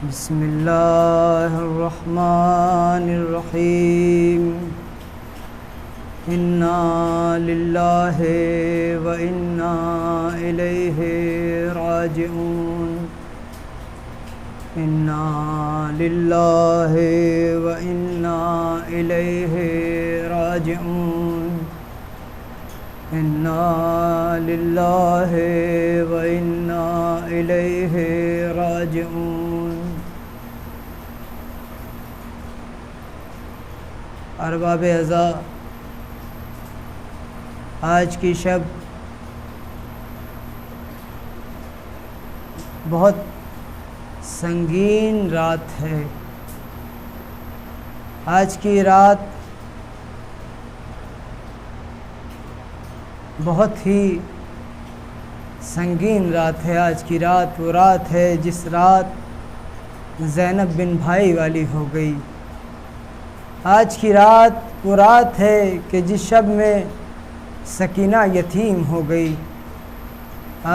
بسم اللہ الرحمن الرحیم انا للہ و انا الیہ راجعون انا للہ و انا الیہ راجعون انا للہ و انا الیہ راجعون۔ ارباب اعضاء، آج کی شب بہت سنگین رات ہے۔ آج کی رات بہت ہی سنگین رات ہے۔ آج کی رات وہ رات ہے جس رات زینب بن بھائی والی ہو گئی۔ آج کی رات وہ رات ہے کہ جس شب میں سکینہ یتیم ہو گئی۔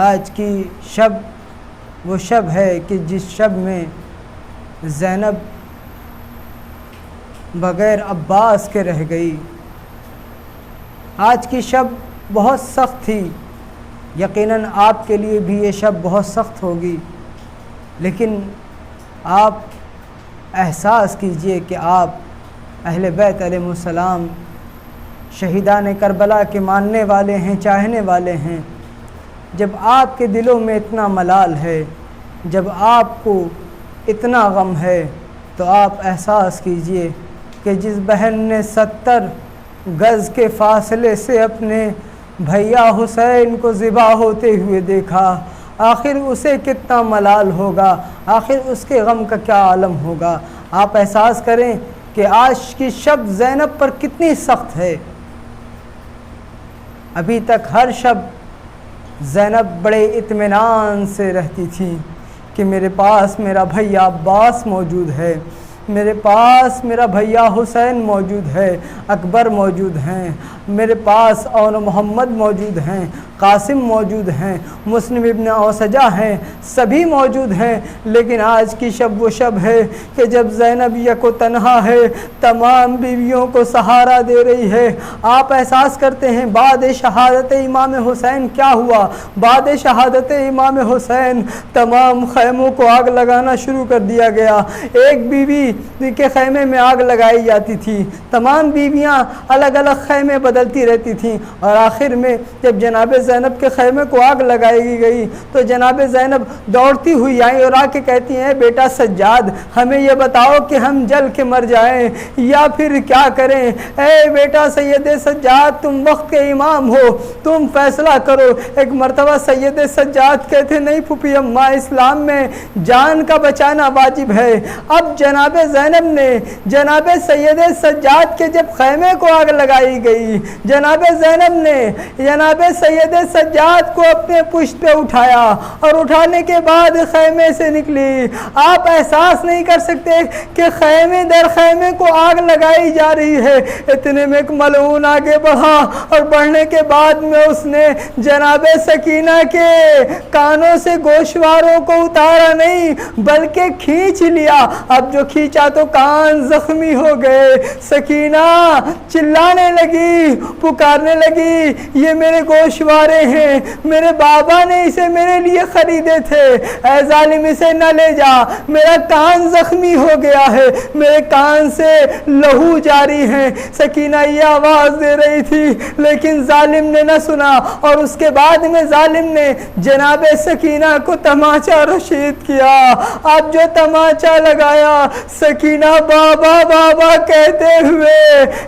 آج کی شب وہ شب ہے کہ جس شب میں زینب بغیر عباس کے رہ گئی۔ آج کی شب بہت سخت تھی، یقیناً آپ کے لیے بھی یہ شب بہت سخت ہوگی، لیکن آپ احساس کیجئے کہ آپ اہل بیت علیہ السلام شہیدان کربلا کے ماننے والے ہیں، چاہنے والے ہیں۔ جب آپ کے دلوں میں اتنا ملال ہے، جب آپ کو اتنا غم ہے، تو آپ احساس کیجئے کہ جس بہن نے 70 گز کے فاصلے سے اپنے بھیا حسین کو ذبح ہوتے ہوئے دیکھا، آخر اسے کتنا ملال ہوگا، آخر اس کے غم کا کیا عالم ہوگا۔ آپ احساس کریں کہ آج کی شب زینب پر کتنی سخت ہے۔ ابھی تک ہر شب زینب بڑے اطمینان سے رہتی تھی کہ میرے پاس میرا بھیا عباس موجود ہے، میرے پاس میرا بھیا حسین موجود ہے، اکبر موجود ہیں، میرے پاس اور محمد موجود ہیں، قاسم موجود ہیں، مسلم ابن اوسجہ ہیں، سبھی موجود ہیں۔ لیکن آج کی شب وہ شب ہے کہ جب زینب یک و تنہا ہے، تمام بیویوں کو سہارا دے رہی ہے۔ آپ احساس کرتے ہیں بعد شہادت امام حسین کیا ہوا۔ بعد شہادت امام حسین تمام خیموں کو آگ لگانا شروع کر دیا گیا۔ ایک بیوی کے خیمے میں آگ لگائی جاتی تھی، تمام بیویاں الگ الگ خیمے بدلتی رہتی تھیں، اور آخر میں جب جناب زینب کے خیمے کو آگ لگائی گئی تو جناب زینب دوڑتی ہوئی آئیں اور آ کے کہتی ہیں، بیٹا سجاد ہمیں یہ بتاؤ کہ ہم جل کے مر جائیں یا پھر کیا کریں۔ اے بیٹا سید سجاد، تم وقت کے امام ہو، تم فیصلہ کرو۔ ایک مرتبہ سید سجاد کہتے نہیں پھوپھی اماں، اسلام میں جان کا بچانا واجب ہے۔ اب جناب زینب نے جناب سید سجاد کے جب خیمے کو آگ لگائی گئی، جناب زینب نے جناب سید سجاد کو اپنے پشت پہ اٹھایا اور اٹھانے کے بعد خیمے سے نکلی۔ آپ احساس نہیں کر سکتے کہ خیمے در خیمے کو آگ لگائی جا رہی ہے۔ اتنے میں ایک ملعون آگے بڑھا اور بڑھنے کے بعد میں اس نے جناب سکینہ کے کانوں سے گوشواروں کو اتارا نہیں بلکہ کھینچ لیا۔ اب جو کھینچا تو کان زخمی ہو گئے۔ سکینہ چلانے لگی، پکارنے لگی، یہ میرے گوشوارے ہیں، میرے بابا نے اسے میرے لیے خریدے تھے، اے ظالم اسے نہ لے جا، میرا کان زخمی ہو گیا ہے، میرے کان سے لہو جاری ہے۔ سکینہ یہ آواز دے رہی تھی لیکن ظالم نے نہ سنا، اور اس کے بعد میں ظالم نے جناب سکینہ کو تماچا رشید کیا۔ اب جو تماچا لگایا، سکینہ بابا بابا کہتے ہوئے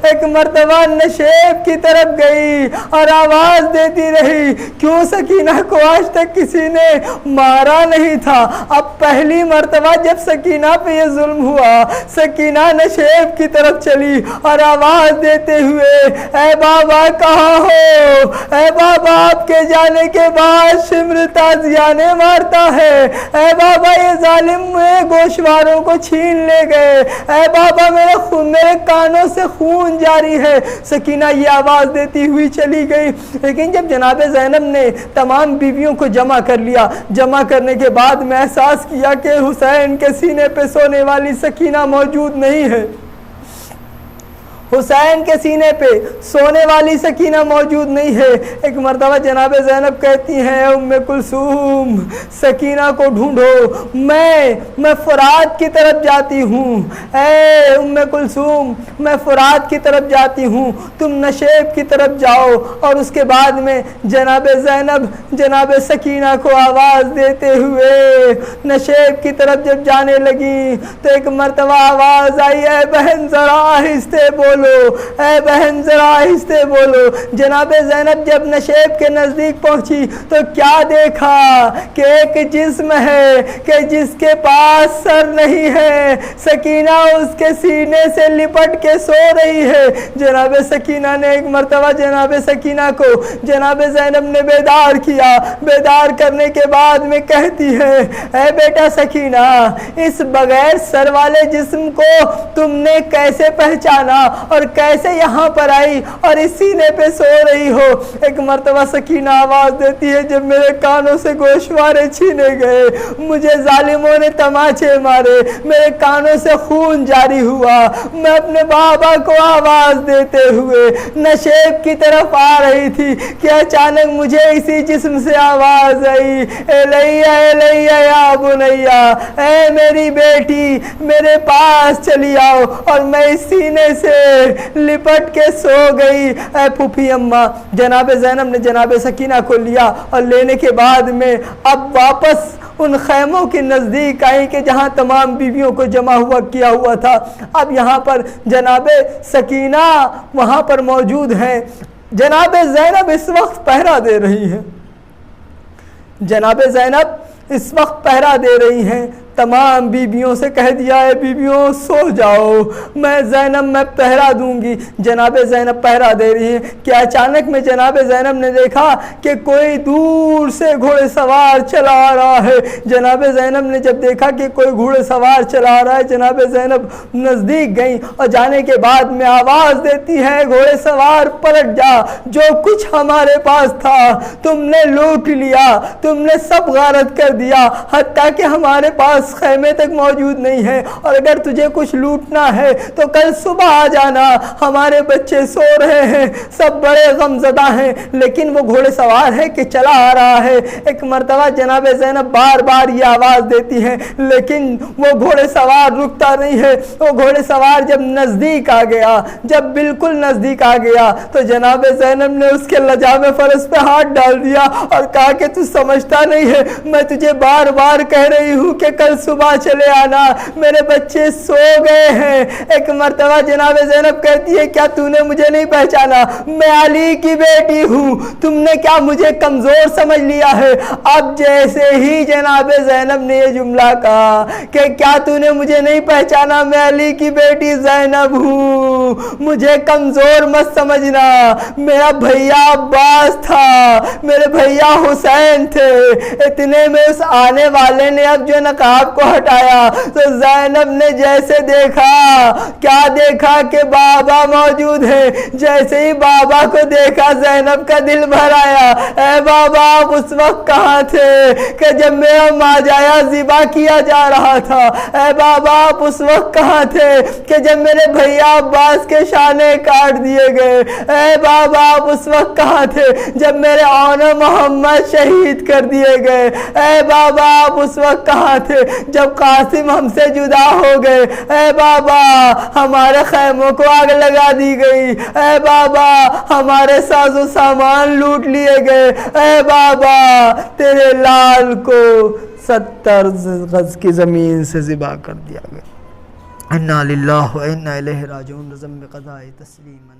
ایک مرتبہ نشیب کی طرف گئی اور آواز دیتی رہی۔ کیوں سکینہ کو آج تک کسی نے مارا نہیں تھا، اب پہلی مرتبہ جب سکینہ پہ یہ ظلم ہوا، سکینہ نشیب کی طرف چلی اور آواز دیتے ہوئے، اے بابا کہاں ہو، اے بابا آپ کے جانے کے بعد شمر تازیانے مارتا ہے، اے بابا یہ ظالم میرے گوشواروں کو چھین لے گئے، اے بابا میرے کانوں سے خون جاری ہے۔ سکینہ یہ آواز دیتی ہوئی چلی گئی۔ لیکن جب جناب زینب نے تمام بیویوں کو جمع کر لیا، جمع کرنے کے بعد میں احساس کیا کہ حسین کے سینے پہ سونے والی سکینہ موجود نہیں ہے، حسین کے سینے پہ سونے والی سکینہ موجود نہیں ہے۔ ایک مرتبہ جناب زینب کہتی ہیں ام کلثوم سکینہ کو ڈھونڈو، میں فرات کی طرف جاتی ہوں، اے ام کلثوم میں فرات کی طرف جاتی ہوں، تم نشیب کی طرف جاؤ۔ اور اس کے بعد میں جناب زینب جناب سکینہ کو آواز دیتے ہوئے نشیب کی طرف جب جانے لگی تو ایک مرتبہ آواز آئی، اے بہن ذرا آہستہ بولو، اے بہن ذرا آہستہ بولو۔ جناب زینب جب نشیب کے نزدیک پہنچی تو کیا دیکھا کہ ایک جسم ہے کہ جس کے پاس سر نہیں ہے، سکینہ اس کے سینے سے لپٹ کے سو رہی ہے۔ جناب سکینہ نے ایک مرتبہ جناب سکینہ کو جناب زینب نے بیدار کیا، بیدار کرنے کے بعد میں کہتی ہے، اے بیٹا سکینہ اس بغیر سر والے جسم کو تم نے کیسے پہچانا اور کیسے یہاں پر آئی اور اس سینے پہ سو رہی ہو؟ ایک مرتبہ سکینہ آواز دیتی ہے، جب میرے کانوں سے گوشوارے چھینے گئے، مجھے ظالموں نے تماچے مارے، میرے کانوں سے خون جاری ہوا، میں اپنے بابا کو آواز دیتے ہوئے نشیب کی طرف آ رہی تھی کہ اچانک مجھے اسی جسم سے آواز آئی، الیہ الیہ یا بنیا، اے میری بیٹی میرے پاس چلی آؤ، اور میں اس سینے سے لپٹ کے سو گئی۔ اے پھوپھی اماں، جناب زینب نے جناب سکینہ کو لیا اور لینے کے بعد میں اب واپس ان خیموں کے نزدیک آئی کہ جہاں تمام بیویوں کو جمع کیا ہوا تھا۔ اب یہاں پر جناب سکینہ وہاں پر موجود ہیں۔ جناب زینب اس وقت پہرا دے رہی ہیں، جناب زینب اس وقت پہرا دے رہی ہیں۔ تمام بیبیوں سے کہہ دیا ہے بیبیوں سو جاؤ، میں زینب میں پہرا دوں گی۔ جناب زینب پہرا دے رہی ہیں کہ اچانک میں جناب زینب نے دیکھا کہ کوئی دور سے گھوڑے سوار چلا آ رہا ہے۔ جناب زینب نے جب دیکھا کہ کوئی گھوڑے سوار چلا آ رہا ہے، جناب زینب نزدیک گئیں اور جانے کے بعد میں آواز دیتی ہے، گھوڑے سوار پلٹ جا، جو کچھ ہمارے پاس تھا تم نے لوٹ لیا، تم نے سب غارت کر دیا، حتیٰ کہ ہمارے پاس خیمے تک موجود نہیں ہے، اور اگر تجھے کچھ لوٹنا ہے تو کل صبح آ جانا، ہمارے بچے سو رہے ہیں، سب بڑے غم زدہ ہیں، لیکن وہ گھوڑے سوار ہے کہ چلا آ رہا ہے۔ ایک مرتبہ جناب زینب بار بار یہ آواز دیتی ہیں، لیکن وہ گھوڑے سوار رکتا نہیں ہے۔ وہ گھوڑے سوار جب نزدیک آ گیا، جب بالکل نزدیک آ گیا تو جناب زینب نے اس کے لجام فرس پہ ہاتھ ڈال دیا اور کہا کہ تو سمجھتا نہیں ہے، میں تجھے بار بار کہہ رہی ہوں کہ کل صبح چلے آنا، میرے بچے سو گئے ہیں۔ ایک مرتبہ جناب زینب کہتی ہے، کیا تو نے مجھے نہیں پہچانا؟ میں علی کی بیٹی ہوں، تم نے کیا مجھے کمزور سمجھ لیا ہے؟ اب جیسے ہی جناب زینب نے یہ جملہ کہا کہ کیا تو نے مجھے نہیں پہچانا، میں علی کی بیٹی زینب ہوں، مجھے کمزور مت سمجھنا، میرا بھیا عباس تھا، میرے بھیا حسین تھے۔ اتنے میں اس آنے والے نے اب جو نقاب کو ہٹایا تو زینب نے جیسے دیکھا، کیا دیکھا کہ بابا موجود ہے۔ جیسے ہی بابا کو دیکھا زینب کا دل بھر آیا، اے بابا آپ اس وقت کہاں تھے کہ جب میرا ماجایا ذبح کیا جا رہا تھا؟ اے بابا آپ اس وقت کہاں تھے کہ جب میرے بھیا عباس کے شانے کاٹ دیے گئے؟ اے بابا آپ اس وقت کہاں تھے جب میرے آنا محمد شہید کر دیے گئے؟ اے بابا آپ اس وقت کہاں تھے جب قاسم ہم سے جدا ہو گئے؟ اے بابا ہمارے خیموں کو آگ لگا دی گئی، اے بابا ہمارے ساز و سامان لوٹ لیے گئے، اے بابا تیرے لال کو 70 گز کی زمین سے ذبح کر دیا گیا۔ انا للہ و انا الیہ راجعون۔ رضم قضاء تسلیما